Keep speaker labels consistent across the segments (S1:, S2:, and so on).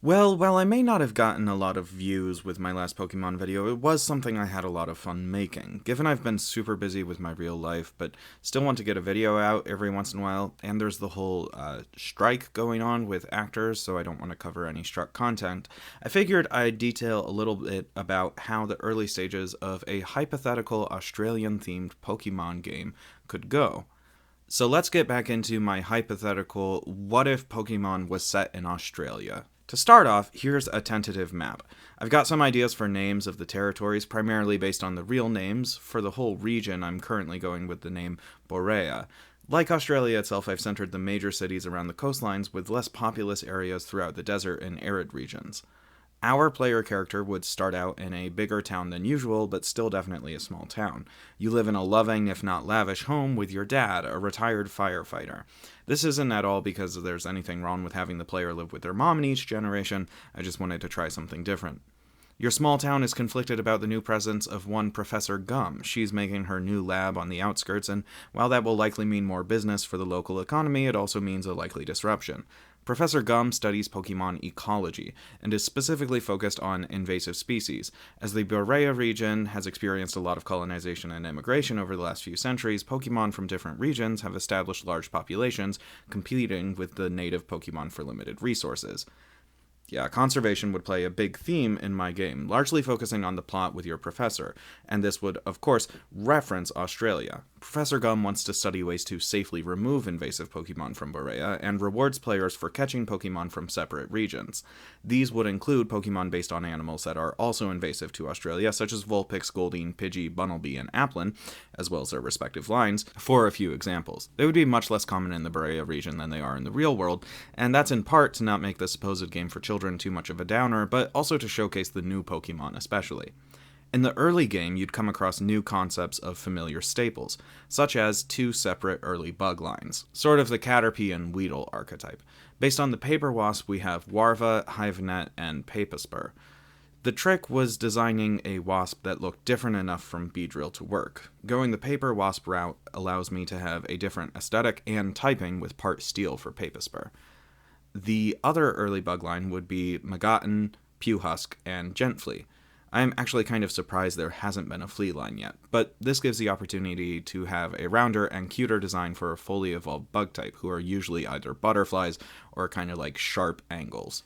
S1: Well, while I may not have gotten a lot of views with my last Pokemon video, it was something I had a lot of fun making. Given I've been super busy with my real life, but still want to get a video out every once in a while, and there's the whole strike going on with actors, so I don't want to cover any struck content, I figured I'd detail a little bit about how the early stages of a hypothetical Australian-themed Pokemon game could go. So let's get back into my hypothetical what if Pokemon was set in Australia. To start off, here's a tentative map. I've got some ideas for names of the territories, primarily based on the real names. For the whole region, I'm currently going with the name Borea. Like Australia itself, I've centered the major cities around the coastlines with less populous areas throughout the desert and arid regions. Our player character would start out in a bigger town than usual, but still definitely a small town. You live in a loving, if not lavish, home with your dad, a retired firefighter. This isn't at all because there's anything wrong with having the player live with their mom in each generation, I just wanted to try something different. Your small town is conflicted about the new presence of one Professor Gum. She's making her new lab on the outskirts, and while that will likely mean more business for the local economy, it also means a likely disruption. Professor Gum studies Pokemon ecology and is specifically focused on invasive species. As the Borea region has experienced a lot of colonization and immigration over the last few centuries, Pokemon from different regions have established large populations, competing with the native Pokemon for limited resources. Yeah, conservation would play a big theme in my game, largely focusing on the plot with your professor, and this would, of course, reference Australia. Professor Gum wants to study ways to safely remove invasive Pokemon from Borea, and rewards players for catching Pokemon from separate regions. These would include Pokemon based on animals that are also invasive to Australia, such as Vulpix, Goldeen, Pidgey, Bunnelby, and Applin, as well as their respective lines, for a few examples. They would be much less common in the Borea region than they are in the real world, and that's in part to not make the supposed game for children too much of a downer, but also to showcase the new Pokemon especially. In the early game, you'd come across new concepts of familiar staples, such as two separate early bug lines, sort of the Caterpie and Weedle archetype. Based on the Paper Wasp, we have Warva, Hivenet, and Papaspur. The trick was designing a wasp that looked different enough from Beedrill to work. Going the Paper Wasp route allows me to have a different aesthetic and typing with part steel for Papaspur. The other early bug line would be Magaton, Pewhusk, and Gentflea. I'm actually kind of surprised there hasn't been a flea line yet, but this gives the opportunity to have a rounder and cuter design for a fully evolved bug type, who are usually either butterflies or kind of like sharp angles.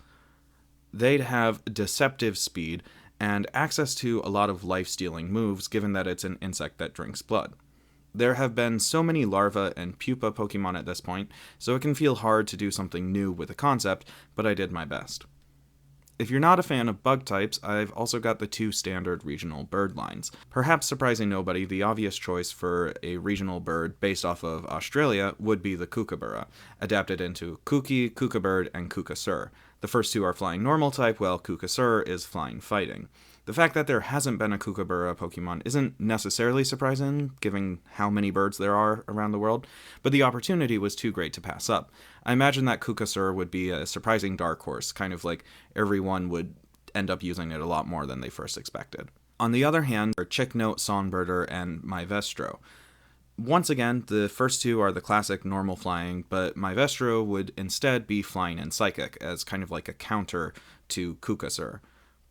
S1: They'd have deceptive speed and access to a lot of life-stealing moves, given that it's an insect that drinks blood. There have been so many larva and pupa Pokemon at this point, so it can feel hard to do something new with the concept, but I did my best. If you're not a fan of bug types, I've also got the two standard regional bird lines. Perhaps surprising nobody, the obvious choice for a regional bird based off of Australia would be the kookaburra, adapted into Kooky, Kookabird, and Kookasur. The first two are flying normal type, while Kookasur is flying fighting. The fact that there hasn't been a Kookaburra Pokemon isn't necessarily surprising, given how many birds there are around the world, but the opportunity was too great to pass up. I imagine that Kookasur would be a surprising dark horse, kind of like everyone would end up using it a lot more than they first expected. On the other hand, are Chicknote, Songbirder, and Myvestro. Once again, the first two are the classic normal flying, but Myvestro would instead be flying and psychic, as kind of like a counter to Kookasur.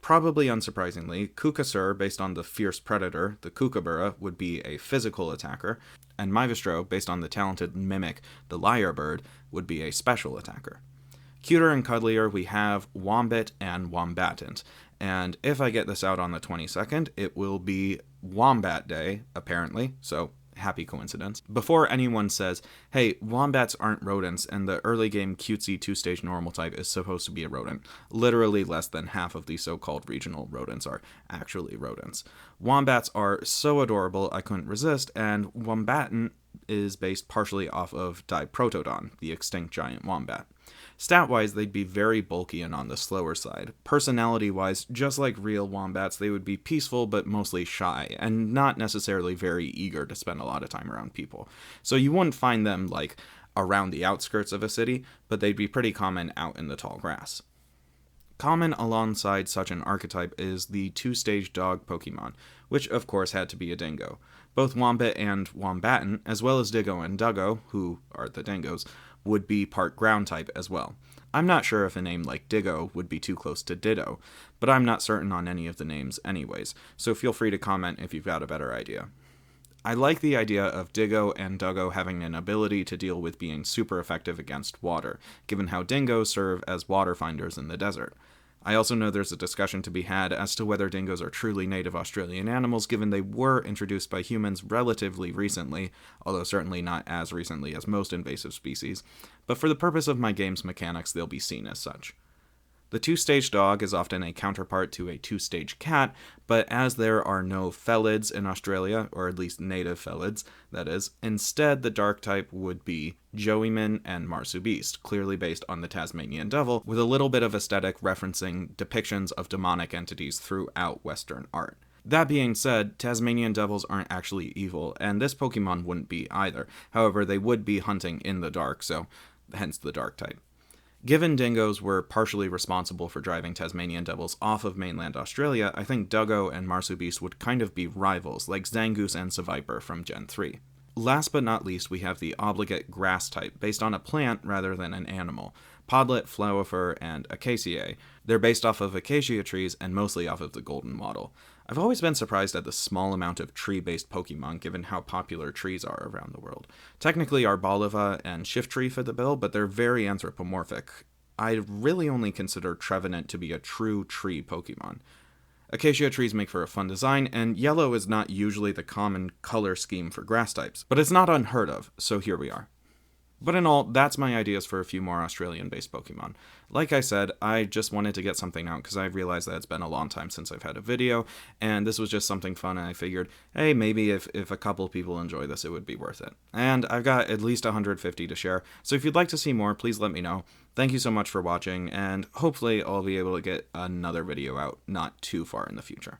S1: Probably unsurprisingly, Kookasur, based on the fierce predator, the Kookaburra, would be a physical attacker, and Myvestro, based on the talented mimic, the lyrebird, would be a special attacker. Cuter and cuddlier, we have Wombit and Wombatant, and if I get this out on the 22nd, it will be Wombat Day, apparently, so happy coincidence. Before anyone says, hey, wombats aren't rodents, and the early game cutesy two-stage normal type is supposed to be a rodent. Literally less than half of the so-called regional rodents are actually rodents. Wombats are so adorable I couldn't resist, and Wombatant is based partially off of Diprotodon, the extinct giant wombat. Stat-wise, they'd be very bulky and on the slower side. Personality-wise, just like real wombats, they would be peaceful but mostly shy, and not necessarily very eager to spend a lot of time around people. So you wouldn't find them, like, around the outskirts of a city, but they'd be pretty common out in the tall grass. Common alongside such an archetype is the two-stage dog Pokemon, which of course had to be a dingo. Both Wombat and Wombatant, as well as Diggo and Duggo, who are the dingoes, would be part ground type as well. I'm not sure if a name like Diggo would be too close to Ditto, but I'm not certain on any of the names anyways, so feel free to comment if you've got a better idea. I like the idea of Diggo and Duggo having an ability to deal with being super effective against water, given how dingoes serve as water finders in the desert. I also know there's a discussion to be had as to whether dingoes are truly native Australian animals, given they were introduced by humans relatively recently, although certainly not as recently as most invasive species, but for the purpose of my game's mechanics, they'll be seen as such. The two-stage dog is often a counterpart to a two-stage cat, but as there are no felids in Australia, or at least native felids, that is, instead the dark type would be Joeyman and Marsubeast, clearly based on the Tasmanian devil, with a little bit of aesthetic referencing depictions of demonic entities throughout Western art. That being said, Tasmanian devils aren't actually evil, and this Pokemon wouldn't be either. However, they would be hunting in the dark, so hence the dark type. Given dingoes were partially responsible for driving Tasmanian devils off of mainland Australia, I think Duggo and Marsubeast would kind of be rivals, like Zangoose and Seviper from Gen 3. Last but not least, we have the obligate grass type, based on a plant rather than an animal. Podlet, Flowifur, and Acaciae. They're based off of acacia trees and mostly off of the golden wattle. I've always been surprised at the small amount of tree-based Pokemon given how popular trees are around the world. Technically Arboliva and Shiftry fit the bill, but they're very anthropomorphic. I really only consider Trevenant to be a true tree Pokemon. Acacia trees make for a fun design, and yellow is not usually the common color scheme for grass types, but it's not unheard of, so here we are. But in all, that's my ideas for a few more Australian-based Pokemon. Like I said, I just wanted to get something out because I realized that it's been a long time since I've had a video, and this was just something fun, and I figured, hey, maybe if a couple people enjoy this, it would be worth it. And I've got at least 150 to share, so if you'd like to see more, please let me know. Thank you so much for watching, and hopefully I'll be able to get another video out not too far in the future.